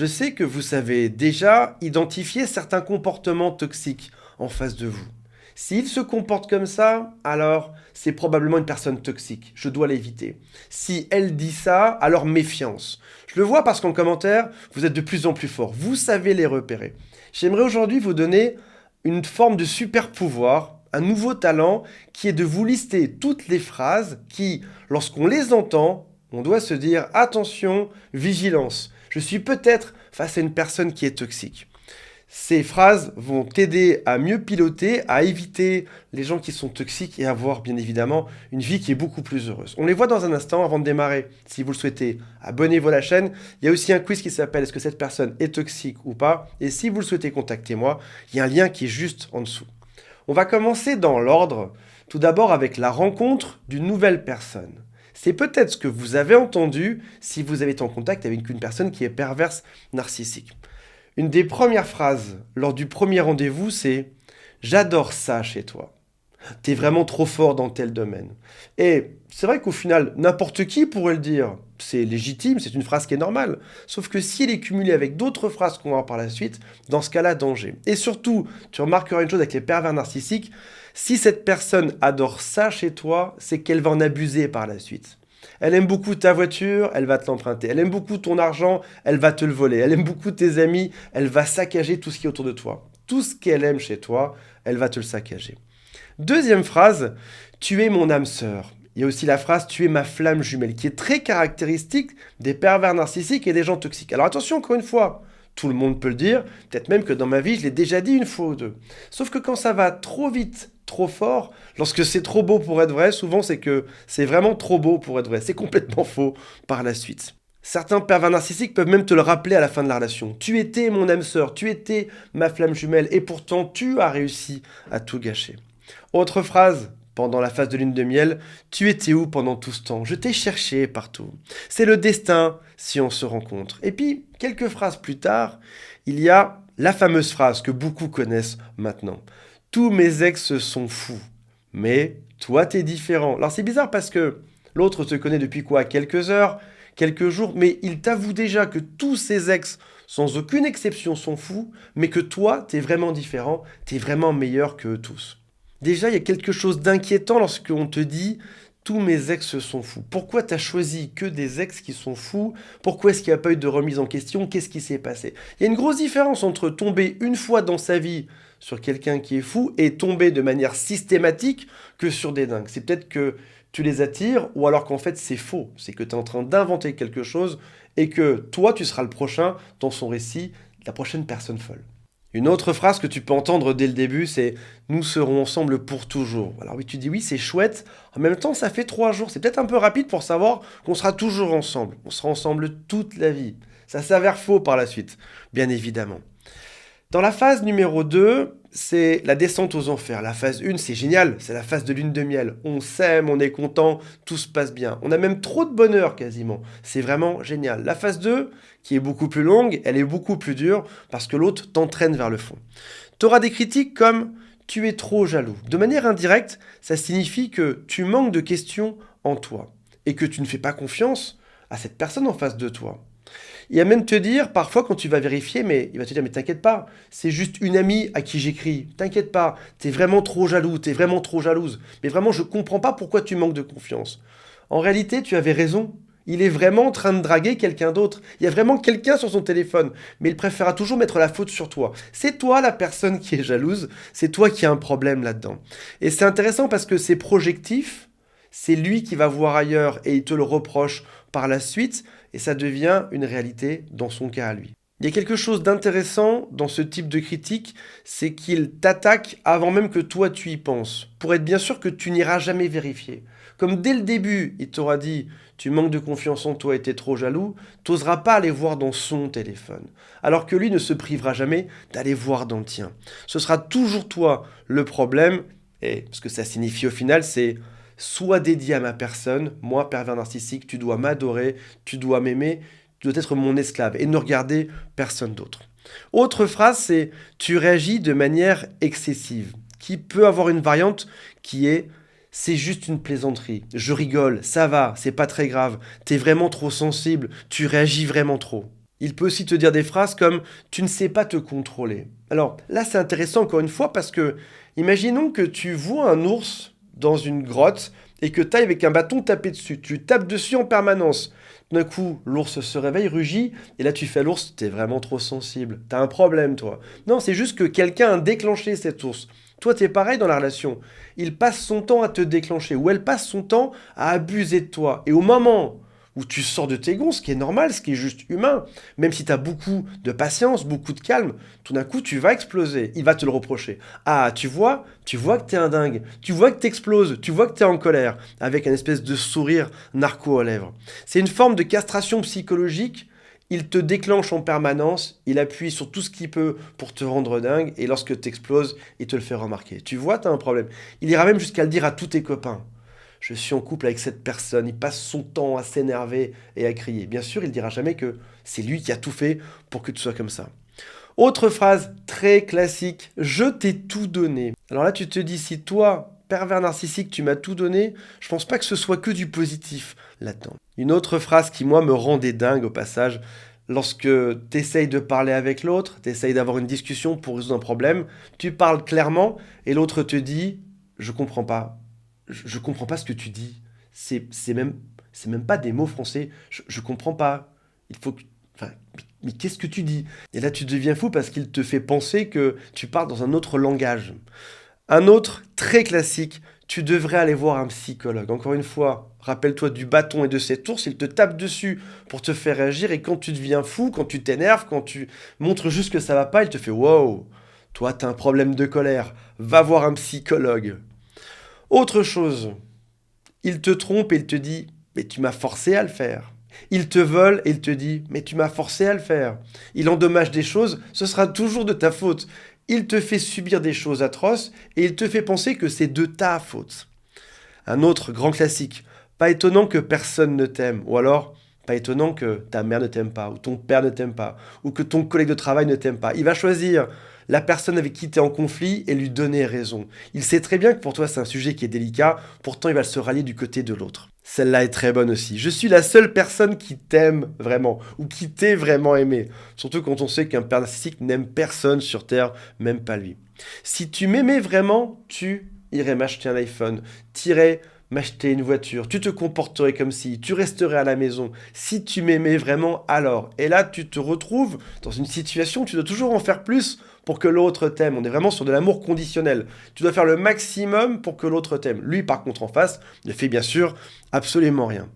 Je sais que vous savez déjà identifier certains comportements toxiques en face de vous. S'il se comporte comme ça, alors c'est probablement une personne toxique. Je dois l'éviter. Si elle dit ça, alors méfiance. Je le vois parce qu'en commentaire, vous êtes de plus en plus fort. Vous savez les repérer. J'aimerais aujourd'hui vous donner une forme de super pouvoir, un nouveau talent qui est de vous lister toutes les phrases qui, lorsqu'on les entend, on doit se dire attention, vigilance. Je suis peut-être face à une personne qui est toxique. Ces phrases vont t'aider à mieux piloter, à éviter les gens qui sont toxiques et à avoir bien évidemment une vie qui est beaucoup plus heureuse. On les voit dans un instant avant de démarrer. Si vous le souhaitez, abonnez-vous à la chaîne. Il y a aussi un quiz qui s'appelle est-ce que cette personne est toxique ou pas. Et si vous le souhaitez, contactez-moi. Il y a un lien qui est juste en dessous. On va commencer dans l'ordre. Tout d'abord avec la rencontre d'une nouvelle personne. C'est peut-être ce que vous avez entendu si vous avez été en contact avec une personne qui est perverse narcissique. Une des premières phrases lors du premier rendez-vous, c'est « J'adore ça chez toi. T'es vraiment trop fort dans tel domaine. » Et c'est vrai qu'au final, n'importe qui pourrait le dire. C'est légitime, c'est une phrase qui est normale. Sauf que si elle est cumulée avec d'autres phrases qu'on va voir par la suite, dans ce cas-là, danger. Et surtout, tu remarqueras une chose avec les pervers narcissiques, si cette personne adore ça chez toi, c'est qu'elle va en abuser par la suite. Elle aime beaucoup ta voiture, elle va te l'emprunter. Elle aime beaucoup ton argent, elle va te le voler. Elle aime beaucoup tes amis, elle va saccager tout ce qui est autour de toi. Tout ce qu'elle aime chez toi, elle va te le saccager. Deuxième phrase, tu es mon âme sœur. Il y a aussi la phrase tu es ma flamme jumelle, qui est très caractéristique des pervers narcissiques et des gens toxiques. Alors attention, encore une fois, tout le monde peut le dire, peut-être même que dans ma vie, je l'ai déjà dit une fois ou deux. Sauf que quand ça va trop vite, trop fort, lorsque c'est trop beau pour être vrai, souvent c'est que c'est vraiment trop beau pour être vrai. C'est complètement faux par la suite. Certains pervers narcissiques peuvent même te le rappeler à la fin de la relation. Tu étais mon âme sœur, tu étais ma flamme jumelle, et pourtant tu as réussi à tout gâcher. Autre phrase, pendant la phase de lune de miel, tu étais où pendant tout ce temps? Je t'ai cherché partout. C'est le destin si on se rencontre. Et puis, quelques phrases plus tard, il y a la fameuse phrase que beaucoup connaissent maintenant. Tous mes ex sont fous, mais toi t'es différent. Alors c'est bizarre parce que l'autre te connaît depuis quoi? Quelques heures, quelques jours, mais il t'avoue déjà que tous ses ex, sans aucune exception, sont fous, mais que toi t'es vraiment différent, t'es vraiment meilleur qu'eux tous. Déjà, il y a quelque chose d'inquiétant lorsqu'on te dit tous mes ex sont fous. Pourquoi tu as choisi que des ex qui sont fous? Pourquoi est-ce qu'il n'y a pas eu de remise en question? Qu'est-ce qui s'est passé? Il y a une grosse différence entre tomber une fois dans sa vie sur quelqu'un qui est fou et tomber de manière systématique que sur des dingues. C'est peut-être que tu les attires ou alors qu'en fait c'est faux. C'est que tu es en train d'inventer quelque chose et que toi tu seras le prochain dans son récit, la prochaine personne folle. Une autre phrase que tu peux entendre dès le début, c'est « Nous serons ensemble pour toujours ». Alors oui, tu dis oui, c'est chouette. En même temps, ça fait 3 jours. C'est peut-être un peu rapide pour savoir qu'on sera toujours ensemble. On sera ensemble toute la vie. Ça s'avère faux par la suite, bien évidemment. Dans la phase numéro 2, c'est la descente aux enfers. La phase 1, c'est génial, c'est la phase de lune de miel. On s'aime, on est content, tout se passe bien. On a même trop de bonheur quasiment. C'est vraiment génial. La phase 2, qui est beaucoup plus longue, elle est beaucoup plus dure parce que l'autre t'entraîne vers le fond. Tu auras des critiques comme « tu es trop jaloux ». De manière indirecte, ça signifie que tu manques de questions en toi et que tu ne fais pas confiance à cette personne en face de toi. Il va même te dire, parfois quand tu vas vérifier, mais il va te dire, mais t'inquiète pas, c'est juste une amie à qui j'écris. T'inquiète pas, t'es vraiment trop jaloux, t'es vraiment trop jalouse. Mais vraiment, je comprends pas pourquoi tu manques de confiance. En réalité, tu avais raison. Il est vraiment en train de draguer quelqu'un d'autre. Il y a vraiment quelqu'un sur son téléphone. Mais il préférera toujours mettre la faute sur toi. C'est toi la personne qui est jalouse. C'est toi qui as un problème là-dedans. Et c'est intéressant parce que c'est projectif. C'est lui qui va voir ailleurs et il te le reproche par la suite et ça devient une réalité dans son cas à lui. Il y a quelque chose d'intéressant dans ce type de critique, c'est qu'il t'attaque avant même que toi tu y penses, pour être bien sûr que tu n'iras jamais vérifier. Comme dès le début, il t'aura dit « tu manques de confiance en toi et t'es trop jaloux », tu n'oseras pas aller voir dans son téléphone. Alors que lui ne se privera jamais d'aller voir dans le tien. Ce sera toujours toi le problème, et ce que ça signifie au final, c'est sois dédié à ma personne, moi, pervers narcissique, tu dois m'adorer, tu dois m'aimer, tu dois être mon esclave et ne regarder personne d'autre. Autre phrase, c'est « tu réagis de manière excessive », qui peut avoir une variante qui est « c'est juste une plaisanterie, je rigole, ça va, c'est pas très grave, t'es vraiment trop sensible, tu réagis vraiment trop ». Il peut aussi te dire des phrases comme «tu ne sais pas te contrôler». Alors là, c'est intéressant encore une fois parce que, imaginons que tu vois un ours dans une grotte et que tu ailles avec un bâton taper dessus. Tu tapes dessus en permanence. D'un coup, l'ours se réveille, rugit, et là tu fais à l'ours, t'es vraiment trop sensible. T'as un problème, toi. Non, c'est juste que quelqu'un a déclenché cet ours. Toi, t'es pareil dans la relation. Il passe son temps à te déclencher, ou elle passe son temps à abuser de toi. Et au moment où tu sors de tes gonds, ce qui est normal, ce qui est juste humain, même si tu as beaucoup de patience, beaucoup de calme, tout d'un coup, tu vas exploser. Il va te le reprocher. Ah, tu vois que t'es un dingue, tu vois que t'exploses, tu vois que t'es en colère, avec un espèce de sourire narco aux lèvres. C'est une forme de castration psychologique. Il te déclenche en permanence, il appuie sur tout ce qu'il peut pour te rendre dingue, et lorsque t'exploses, il te le fait remarquer. Tu vois, t'as un problème. Il ira même jusqu'à le dire à tous tes copains. Je suis en couple avec cette personne, il passe son temps à s'énerver et à crier. Bien sûr, il dira jamais que c'est lui qui a tout fait pour que tu sois comme ça. Autre phrase très classique, je t'ai tout donné. Alors là, tu te dis, si toi, pervers narcissique, tu m'as tout donné, je pense pas que ce soit que du positif là-dedans. Une autre phrase qui, moi, me rendait dingue au passage, lorsque tu essayes de parler avec l'autre, tu essayes d'avoir une discussion pour résoudre un problème, tu parles clairement et l'autre te dit, je comprends pas. Je comprends pas ce que tu dis. C'est même pas des mots français. Je comprends pas. Il faut que, enfin, mais qu'est-ce que tu dis? Et là, tu deviens fou parce qu'il te fait penser que tu parles dans un autre langage. Un autre, très classique, tu devrais aller voir un psychologue. Encore une fois, rappelle-toi du bâton et de cet ours, il te tape dessus pour te faire réagir et quand tu deviens fou, quand tu t'énerves, quand tu montres juste que ça va pas, il te fait wow, toi t'as un problème de colère, va voir un psychologue. Autre chose, il te trompe et il te dit mais tu m'as forcé à le faire. Il te vole et il te dit mais tu m'as forcé à le faire. Il endommage des choses, ce sera toujours de ta faute. Il te fait subir des choses atroces et il te fait penser que c'est de ta faute. Un autre grand classique, pas étonnant que personne ne t'aime, ou alors pas étonnant que ta mère ne t'aime pas, ou ton père ne t'aime pas, ou que ton collègue de travail ne t'aime pas. Il va choisir la personne avec qui tu es en conflit et lui donner raison. Il sait très bien que pour toi c'est un sujet qui est délicat, pourtant il va se rallier du côté de l'autre. Celle-là est très bonne aussi. Je suis la seule personne qui t'aime vraiment, ou qui t'ait vraiment aimé. Surtout quand on sait qu'un père narcissique n'aime personne sur Terre, même pas lui. Si tu m'aimais vraiment, tu irais m'acheter un iPhone, t'irais m'acheter une voiture, tu te comporterais comme si, tu resterais à la maison. Si tu m'aimais vraiment, alors. Et là, tu te retrouves dans une situation où tu dois toujours en faire plus pour que l'autre t'aime. On est vraiment sur de l'amour conditionnel. Tu dois faire le maximum pour que l'autre t'aime. Lui, par contre, en face, ne fait bien sûr absolument rien.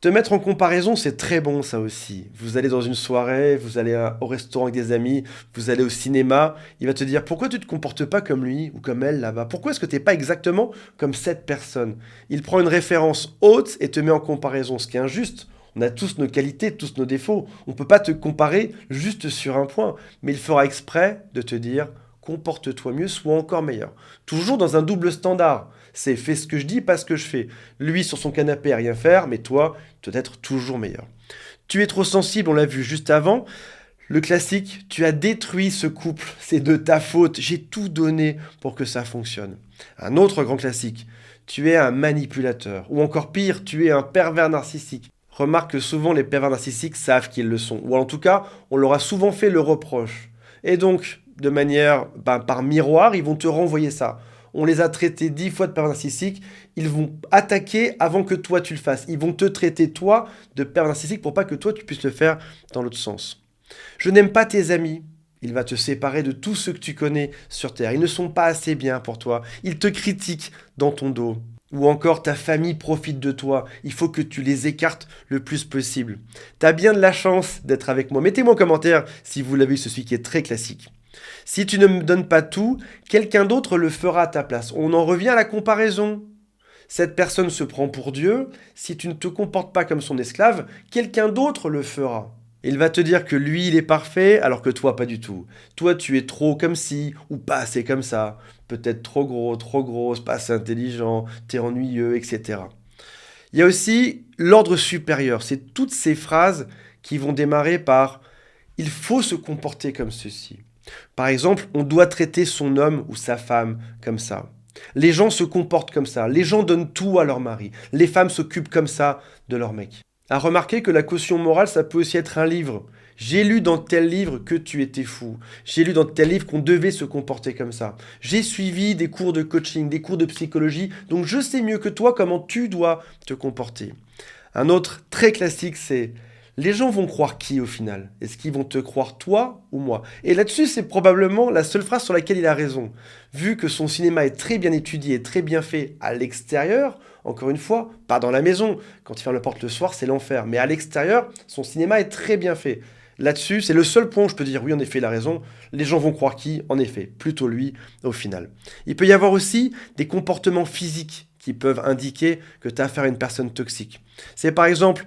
Te mettre en comparaison, c'est très bon ça aussi. Vous allez dans une soirée, vous allez au restaurant avec des amis, vous allez au cinéma, il va te dire pourquoi tu ne te comportes pas comme lui ou comme elle là-bas. Pourquoi est-ce que tu n'es pas exactement comme cette personne? Il prend une référence haute et te met en comparaison, ce qui est injuste. On a tous nos qualités, tous nos défauts. On ne peut pas te comparer juste sur un point, mais il fera exprès de te dire comporte-toi mieux, sois encore meilleur. Toujours dans un double standard. C'est fais ce que je dis, pas ce que je fais. Lui sur son canapé à rien faire, mais toi, tu dois être toujours meilleur. Tu es trop sensible, on l'a vu juste avant. Le classique, tu as détruit ce couple, c'est de ta faute, j'ai tout donné pour que ça fonctionne. Un autre grand classique, tu es un manipulateur, ou encore pire, tu es un pervers narcissique. Remarque que souvent les pervers narcissiques savent qu'ils le sont, ou en tout cas, on leur a souvent fait le reproche. Et donc, de manière, par miroir, ils vont te renvoyer ça. On les a traités 10 fois de pervers narcissiques, ils vont attaquer avant que toi tu le fasses. Ils vont te traiter toi de pervers narcissique pour pas que toi tu puisses le faire dans l'autre sens. Je n'aime pas tes amis. Il va te séparer de tous ceux que tu connais sur Terre. Ils ne sont pas assez bien pour toi. Ils te critiquent dans ton dos. Ou encore ta famille profite de toi. Il faut que tu les écartes le plus possible. T'as bien de la chance d'être avec moi. Mettez-moi en commentaire si vous l'avez vu, celui qui est très classique. Si tu ne me donnes pas tout, quelqu'un d'autre le fera à ta place. On en revient à la comparaison. Cette personne se prend pour Dieu. Si tu ne te comportes pas comme son esclave, quelqu'un d'autre le fera. Il va te dire que lui, il est parfait, alors que toi, pas du tout. Toi, tu es trop comme ci, ou pas assez comme ça. Peut-être trop gros, trop grosse, pas assez intelligent, t'es ennuyeux, etc. Il y a aussi l'ordre supérieur. C'est toutes ces phrases qui vont démarrer par « il faut se comporter comme ceci ». Par exemple, on doit traiter son homme ou sa femme comme ça. Les gens se comportent comme ça. Les gens donnent tout à leur mari. Les femmes s'occupent comme ça de leur mec. À remarquer que la caution morale, ça peut aussi être un livre J'ai lu dans tel livre que tu étais fou. J'ai lu dans tel livre qu'on devait se comporter comme ça. J'ai suivi des cours de coaching, des cours de psychologie, donc je sais mieux que toi comment tu dois te comporter. Un autre très classique, c'est les gens vont croire qui au final? Est-ce qu'ils vont te croire toi ou moi? Et là-dessus, c'est probablement la seule phrase sur laquelle il a raison. Vu que son cinéma est très bien étudié et très bien fait à l'extérieur, encore une fois, pas dans la maison. Quand il ferme la porte le soir, c'est l'enfer. Mais à l'extérieur, son cinéma est très bien fait. Là-dessus, c'est le seul point où je peux dire oui, en effet, il a raison. Les gens vont croire qui? En effet, plutôt lui au final. Il peut y avoir aussi des comportements physiques qui peuvent indiquer que tu as affaire à une personne toxique. C'est par exemple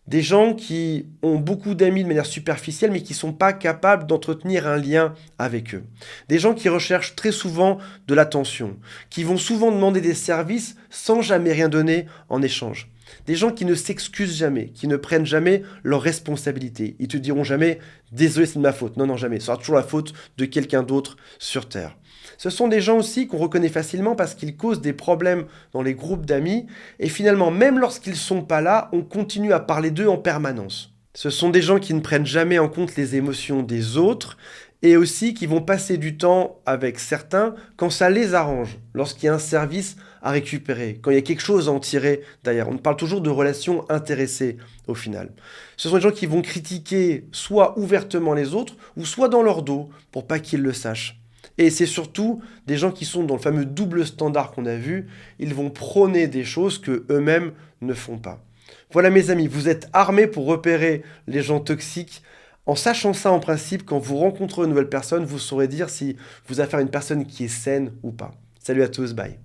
des gens qui ont beaucoup d'amis de manière superficielle, mais qui ne sont pas capables d'entretenir un lien avec eux. Des gens qui recherchent très souvent de l'attention, qui vont souvent demander des services sans jamais rien donner en échange. Des gens qui ne s'excusent jamais, qui ne prennent jamais leurs responsabilités. Ils te diront jamais «Désolé, c'est de ma faute». Non, non, jamais. Ce sera toujours la faute de quelqu'un d'autre sur Terre. Ce sont des gens aussi qu'on reconnaît facilement parce qu'ils causent des problèmes dans les groupes d'amis et finalement, même lorsqu'ils ne sont pas là, on continue à parler d'eux en permanence. Ce sont des gens qui ne prennent jamais en compte les émotions des autres et aussi qui vont passer du temps avec certains quand ça les arrange, lorsqu'il y a un service à récupérer, quand il y a quelque chose à en tirer d'ailleurs. On parle toujours de relations intéressées au final. Ce sont des gens qui vont critiquer soit ouvertement les autres ou soit dans leur dos pour pas qu'ils le sachent. Et c'est surtout des gens qui sont dans le fameux double standard qu'on a vu, ils vont prôner des choses que eux-mêmes ne font pas. Voilà mes amis, vous êtes armés pour repérer les gens toxiques. En sachant ça en principe, quand vous rencontrez une nouvelle personne, vous saurez dire si vous avez affaire à une personne qui est saine ou pas. Salut à tous, bye.